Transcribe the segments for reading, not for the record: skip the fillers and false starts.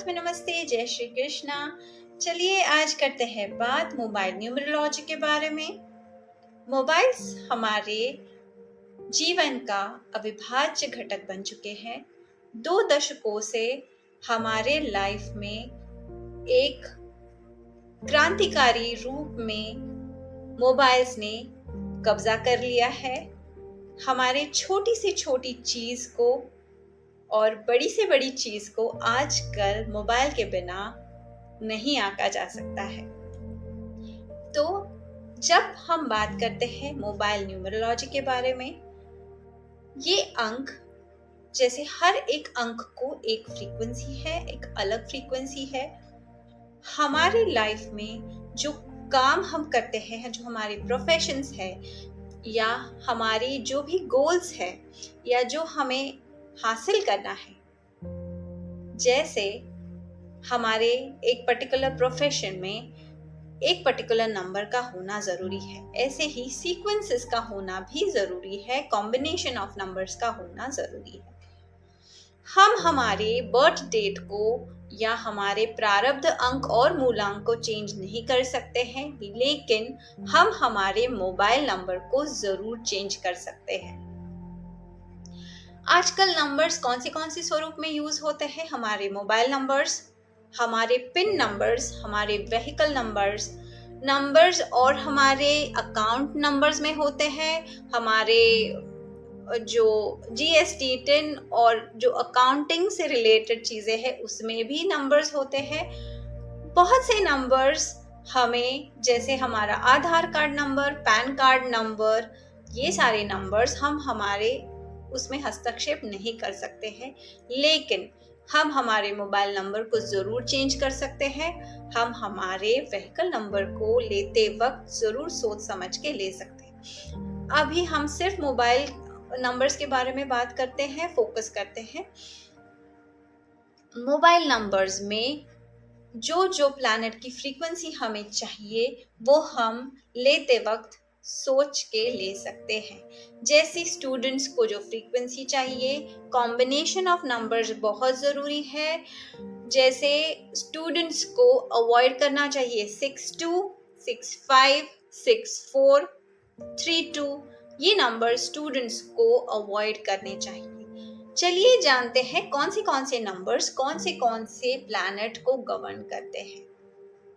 शुरुआत में नमस्ते, जय श्री कृष्णा। चलिए आज करते हैं बात मोबाइल न्यूमरोलॉजी के बारे में। मोबाइल्स हमारे जीवन का अविभाज्य घटक बन चुके हैं। 2 दशकों से हमारे लाइफ में एक क्रांतिकारी रूप में मोबाइल्स ने कब्जा कर लिया है। हमारे छोटी से छोटी चीज को और बड़ी से बड़ी चीज को आजकल मोबाइल के बिना नहीं आंका जा सकता है। तो जब हम बात करते हैं मोबाइल न्यूमरोलॉजी के बारे में, ये अंक जैसे हर एक अंक को एक फ्रीक्वेंसी है, एक अलग फ्रीक्वेंसी है। हमारे लाइफ में जो काम हम करते हैं, जो हमारे प्रोफेशंस है या हमारी जो भी गोल्स है या जो हमें हासिल करना है, जैसे हमारे एक पर्टिकुलर प्रोफेशन में एक पर्टिकुलर नंबर का होना जरूरी है, ऐसे ही सीक्वेंसेस का होना भी जरूरी है, कॉम्बिनेशन ऑफ नंबर्स का होना जरूरी है। हम हमारे बर्थ डेट को या हमारे प्रारब्ध अंक और मूलांक को चेंज नहीं कर सकते हैं, लेकिन हम हमारे मोबाइल नंबर को जरूर चेंज कर सकते हैं। आजकल नंबर्स कौन से स्वरूप में यूज होते हैं? हमारे मोबाइल नंबर्स, हमारे पिन नंबर्स, हमारे व्हीकल नंबर्स और हमारे अकाउंट नंबर्स में होते हैं। हमारे जो जीएसटी टिन और जो अकाउंटिंग से रिलेटेड चीजें हैं उसमें भी नंबर्स होते हैं। बहुत से नंबर्स हमें, जैसे हमारा Aadhaar card number, PAN card number, ये सारे नंबर्स हम हमारे उसमें हस्तक्षेप नहीं कर सकते हैं, लेकिन हम हमारे मोबाइल नंबर को जरूर चेंज कर सकते हैं। हम हमारे व्हीकल नंबर को लेते वक्त जरूर सोच समझ के ले सकते हैं। अभी हम सिर्फ मोबाइल नंबर्स के बारे में बात करते हैं, फोकस करते हैं। मोबाइल नंबर्स में जो प्लैनेट की फ्रीक्वेंसी हमें चाहिए वो हम लेते वक्त सोच के ले सकते हैं। जैसे स्टूडेंट्स को जो फ्रीक्वेंसी चाहिए, कॉम्बिनेशन ऑफ नंबर्स बहुत ज़रूरी है। जैसे स्टूडेंट्स को अवॉइड करना चाहिए 62, 65, 64, 32, ये नंबर स्टूडेंट्स को अवॉइड करने चाहिए। चलिए जानते हैं कौन से नंबर्स कौन से प्लैनेट को गवर्न करते हैं।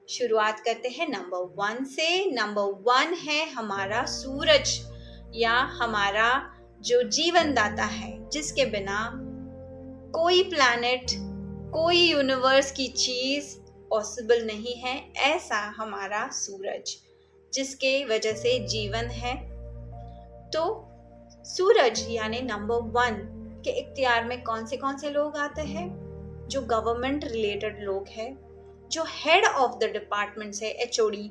शुरुआत करते हैं नंबर 1 से। नंबर 1 है हमारा सूरज, या हमारा जो जीवन दाता है, जिसके बिना कोई प्लैनेट, कोई यूनिवर्स की चीज पॉसिबल नहीं है। ऐसा हमारा सूरज, जिसके वजह से जीवन है। तो सूरज यानी नंबर 1 के इख्तियार में कौन से लोग आते हैं? जो गवर्नमेंट रिलेटेड लोग हैं, जो हेड ऑफ द डिपार्टमेंट्स है, एचओडी,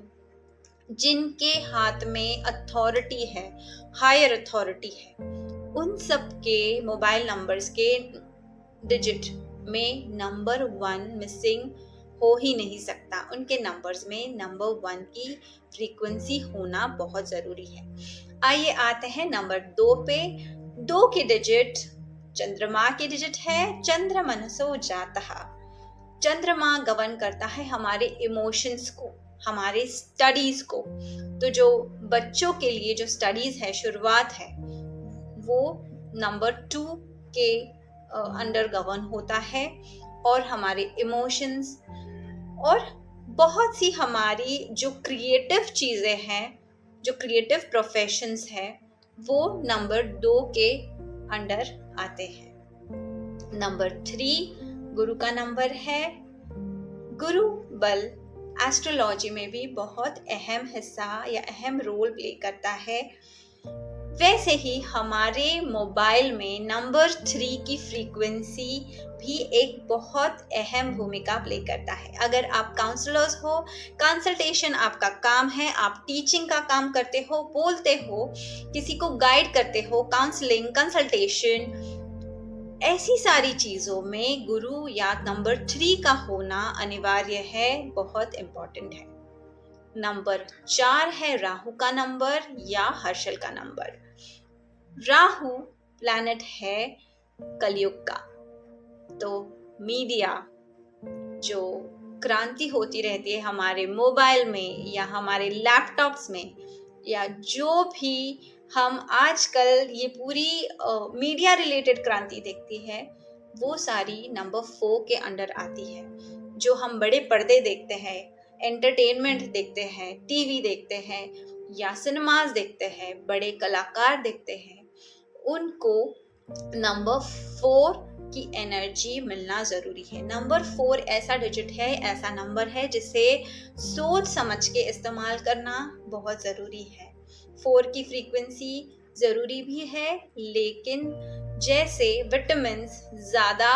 जिनके हाथ में अथॉरिटी है, हायर अथॉरिटी है, उन सब के मोबाइल नंबर्स के डिजिट में नंबर 1 मिसिंग हो ही नहीं सकता। उनके नंबर्स में नंबर 1 की फ्रीक्वेंसी होना बहुत जरूरी है। आइए आते हैं नंबर 2 पे। 2 की डिजिट चंद्रमा की डिजिट है। चंद्रमनसो जातः, चंद्रमा गवर्न करता है हमारे इमोशंस को, हमारे स्टडीज को। तो जो बच्चों के लिए जो स्टडीज है, शुरुआत है, वो नंबर 2 के अंडर गवर्न होता है। और हमारे इमोशंस और बहुत सी हमारी जो क्रिएटिव चीजें हैं, जो क्रिएटिव प्रोफेशंस है, वो नंबर 2 के अंडर आते हैं। नंबर 3 गुरु का नंबर है। गुरु बल एस्ट्रोलॉजी में भी बहुत अहम हिस्सा या अहम रोल प्ले करता है। वैसे ही हमारे मोबाइल में नंबर 3 की फ्रीक्वेंसी भी एक बहुत अहम भूमिका प्ले करता है। अगर आप काउंसलर्स हो, कंसल्टेशन आपका काम है, आप टीचिंग का काम करते हो, बोलते हो, किसी को गाइड करते हो, काउंसलिंग, कंसल्टेशन, ऐसी सारी चीजों में गुरु या नंबर 3 का होना अनिवार्य है, बहुत इंपॉर्टेंट है। नंबर 4 है राहु का नंबर या हर्षल का नंबर। राहु प्लैनेट है कलयुग का, तो मीडिया, जो क्रांति होती रहती है हमारे मोबाइल में या हमारे लैपटॉप्स में, या जो भी हम आजकल ये पूरी मीडिया रिलेटेड क्रांति देखती है, वो सारी नंबर 4 के अंडर आती है। जो हम बड़े पर्दे देखते हैं, एंटरटेनमेंट देखते हैं, टीवी देखते हैं या सिनेमाज देखते हैं, बड़े कलाकार देखते हैं, उनको नंबर 4 की एनर्जी मिलना जरूरी है। नंबर 4 ऐसा डिजिट है, ऐसा नंबर है जिसे सोच समझ के इस्तेमाल करना बहुत जरूरी है। 4 की फ्रीक्वेंसी जरूरी भी है, लेकिन जैसे विटामिन ज्यादा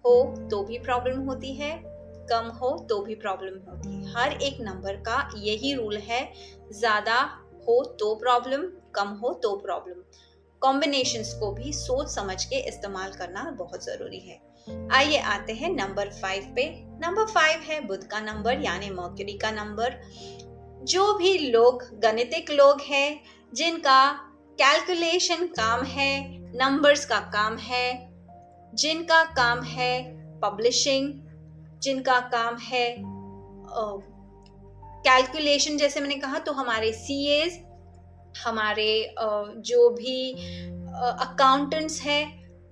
हो तो भी प्रॉब्लम होती है, कम हो तो भी प्रॉब्लम होती है। हर एक नंबर का यही रूल है, ज्यादा हो तो प्रॉब्लम, कम हो तो प्रॉब्लम। कॉम्बिनेशंस को भी सोच समझ के इस्तेमाल करना बहुत जरूरी है। आइए आते हैं नंबर 5 पे। नंबर 5 है बुध का नंबर, यानी मर्क्यूरी का नंबर। जो भी लोग गणितिक लोग हैं, जिनका कैलकुलेशन काम है, नंबर्स का काम है, जिनका काम है पब्लिशिंग, जिनका काम है कैलकुलेशन, जैसे मैंने कहा, तो हमारे सीएज, हमारे जो भी अकाउंटेंट्स हैं,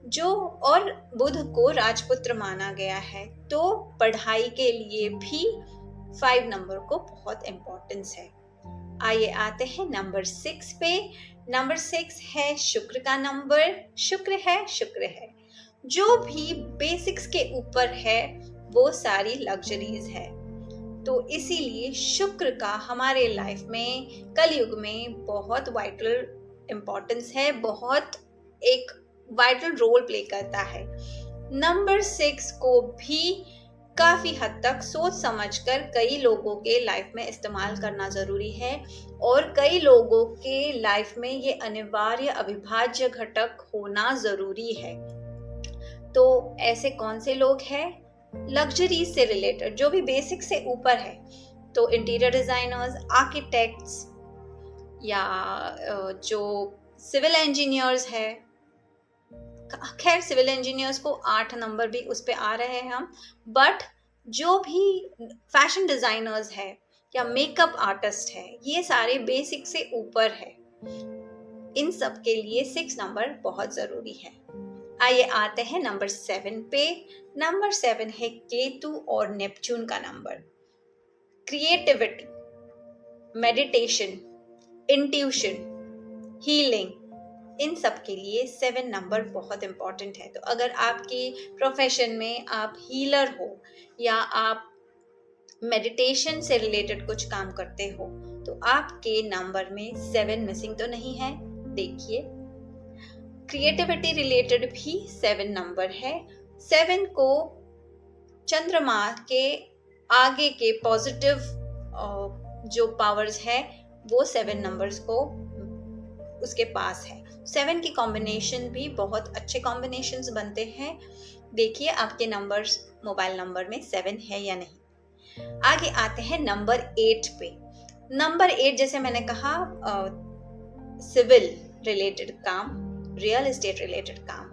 जो, और बुध को राजपुत्र माना गया है, तो पढ़ाई के लिए भी 5 नंबर को बहुत इम्पोर्टेंस है। आइए आते हैं नंबर 6 पे। नंबर 6 है शुक्र का नंबर। शुक्र है जो भी बेसिक्स के ऊपर है वो सारी लग्जरीज है। तो इसीलिए शुक्र का हमारे लाइफ में कलयुग में बहुत वाइटल इम्पोर्टेंस है, बहुत एक वाइटल रोल प्ले करता है। नंबर 6 को भी काफी हद तक सोच समझकर कई लोगों के लाइफ में इस्तेमाल करना जरूरी है, और कई लोगों के लाइफ में ये अनिवार्य अविभाज्य घटक होना जरूरी है। तो ऐसे कौन से लोग हैं? लग्जरी से रिलेटेड, जो भी बेसिक से ऊपर है, तो इंटीरियर डिजाइनर्स, आर्किटेक्ट्स, या जो सिविल इंजीनियर्स है। खैर सिविल इंजीनियर्स को 8 नंबर भी उस पे आ रहे हैं हम, बट जो भी फैशन डिजाइनर्स है या मेकअप आर्टिस्ट है, ये सारे बेसिक से ऊपर है। इन सब के लिए 6 नंबर बहुत जरूरी है। आइए आते हैं नंबर 7 पे। नंबर 7 है केतु और नेपच्यून का number. Creativity, meditation, intuition, healing, इन सब के लिए 7 नंबर बहुत इंपॉर्टेंट है। तो अगर आपकी प्रोफेशन में आप हीलर हो या आप मेडिटेशन से रिलेटेड कुछ काम करते हो, तो आपके नंबर में 7 मिसिंग तो नहीं है। देखिए, क्रिएटिविटी रिलेटेड भी 7 नंबर है। 7 को चंद्रमा के आगे के पॉजिटिव जो पावर्स है वो 7 नंबर्स को उसके पास है। 7 की कॉम्बिनेशन भी बहुत अच्छे कॉम्बिनेशंस बनते हैं। देखिए आपके नंबर्स मोबाइल नंबर में 7 है या नहीं। आगे आते हैं नंबर 8 पे। नंबर 8, जैसे मैंने कहा, सिविल रिलेटेड काम, रियल एस्टेट रिलेटेड काम,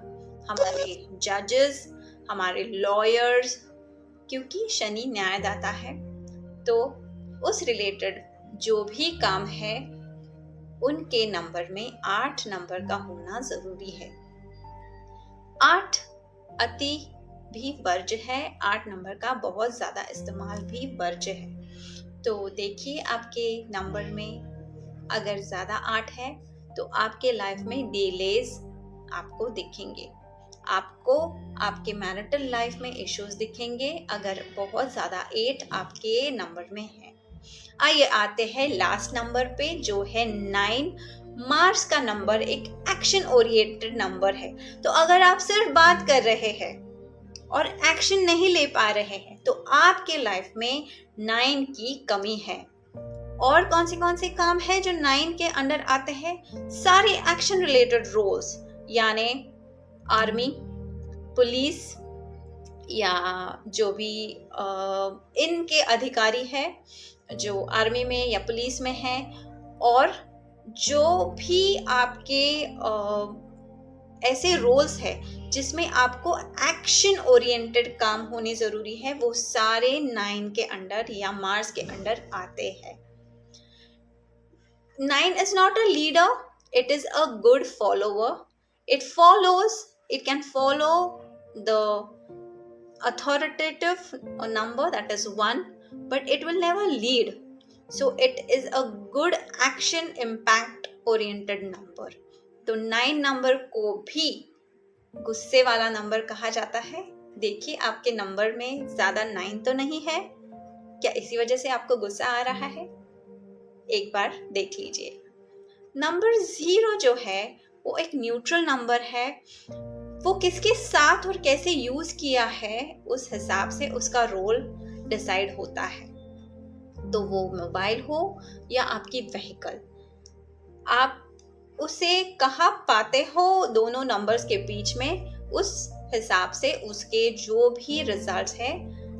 हमारे जजेस, हमारे लॉयर्स, क्योंकि शनि न्यायदाता है, तो उस रिलेटेड जो भी काम है उनके नंबर में 8 नंबर का होना जरूरी है। 8 अति भी वर्ज्य है, 8 नंबर का बहुत ज्यादा इस्तेमाल भी वर्ज्य है। तो देखिए आपके नंबर में अगर ज्यादा 8 है तो आपके लाइफ में डिलेज आपको दिखेंगे, आपको आपके मैरिटल लाइफ में इश्यूज दिखेंगे अगर बहुत ज्यादा 8 आपके नंबर में है। आइए आते हैं लास्ट नंबर पे, जो है 9। मार्स का नंबर एक एक्शन ओरिएंटेड नंबर है। तो अगर आप सिर्फ बात कर रहे हैं और एक्शन नहीं ले पा रहे हैं तो आपके लाइफ में 9 की कमी है। और कौन से काम है जो 9 के अंडर आते हैं? सारे एक्शन रिलेटेड रोल्स, यानी आर्मी, पुलिस, या जो भी इनके अधिकारी है जो आर्मी में या पुलिस में है, और जो भी आपके ऐसे रोल्स है जिसमें आपको एक्शन ओरिएंटेड काम होने जरूरी है, वो सारे 9 के अंडर या मार्स के अंडर आते हैं। 9 is not a leader, it is a good follower. It can follow the authoritative number, that is 1, but it will never lead. So it is a good action impact oriented number. तो 9 number को भी गुस्से वाला number कहा जाता है। देखिए आपके नंबर में ज्यादा 9 तो नहीं है क्या, इसी वजह से आपको गुस्सा आ रहा है? एक बार देख लीजिए। नंबर 0 जो है वो एक न्यूट्रल नंबर है, वो किसके साथ और कैसे यूज किया है उस हिसाब से उसका रोल डिसाइड होता है। तो वो मोबाइल हो या आपकी व्हीकल, आप उसे कहाँ पाते हो दोनों नंबर्स के बीच में, उस हिसाब से उसके जो भी रिजल्ट्स है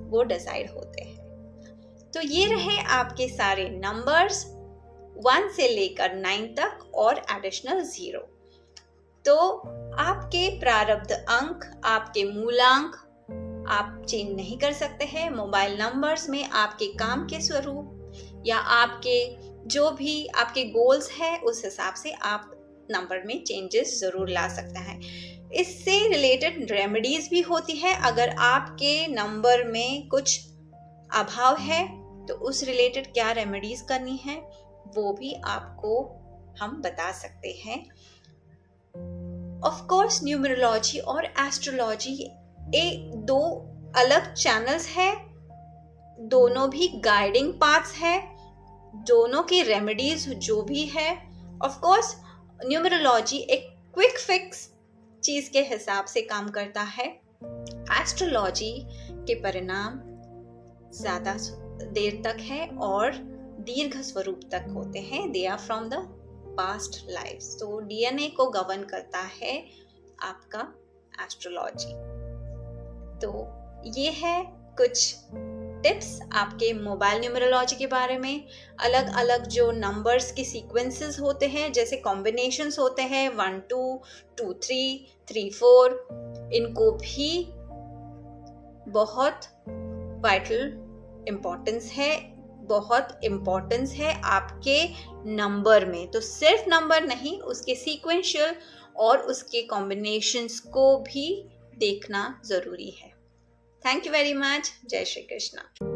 वो डिसाइड होते हैं। तो ये रहे आपके सारे नंबर्स 1 से लेकर 9 तक और एडिशनल 0। तो आपके प्रारब्ध अंक, आपके मूलांक आप चेंज नहीं कर सकते हैं। मोबाइल नंबर्स में आपके काम के स्वरूप या आपके जो भी आपके गोल्स है उस हिसाब से आप नंबर में चेंजेस जरूर ला सकते हैं। इससे रिलेटेड रेमेडीज भी होती है। अगर आपके नंबर में कुछ अभाव है तो उस रिलेटेड क्या रेमेडीज करनी है वो भी आपको हम बता सकते हैं। ऑफ कोर्स न्यूमरोलॉजी और एस्ट्रोलॉजी दो अलग चैनल्स है, दोनों भी गाइडिंग पाथ्स है, दोनों की रेमेडीज जो भी है। ऑफ कोर्स न्यूमरोलॉजी एक क्विक फिक्स चीज के हिसाब से काम करता है, एस्ट्रोलॉजी के परिणाम ज्यादा देर तक है और दीर्घ स्वरूप तक होते हैं। They are from the past lives. तो डीएनए को गवर्न करता है आपका एस्ट्रोलॉजी। तो ये है कुछ टिप्स आपके मोबाइल न्यूमरोलॉजी के बारे में। अलग अलग जो नंबर्स के सीक्वेंसेस होते हैं, जैसे कॉम्बिनेशंस होते हैं 1 2 2 3 3 4, इनको भी बहुत वाइटल इम्पोर्टेंस है, बहुत इम्पोर्टेंस है आपके नंबर में। तो सिर्फ नंबर नहीं, उसके सीक्वेंशियल और उसके कॉम्बिनेशंस को भी देखना जरूरी है। Thank you very much. जय श्री कृष्णा।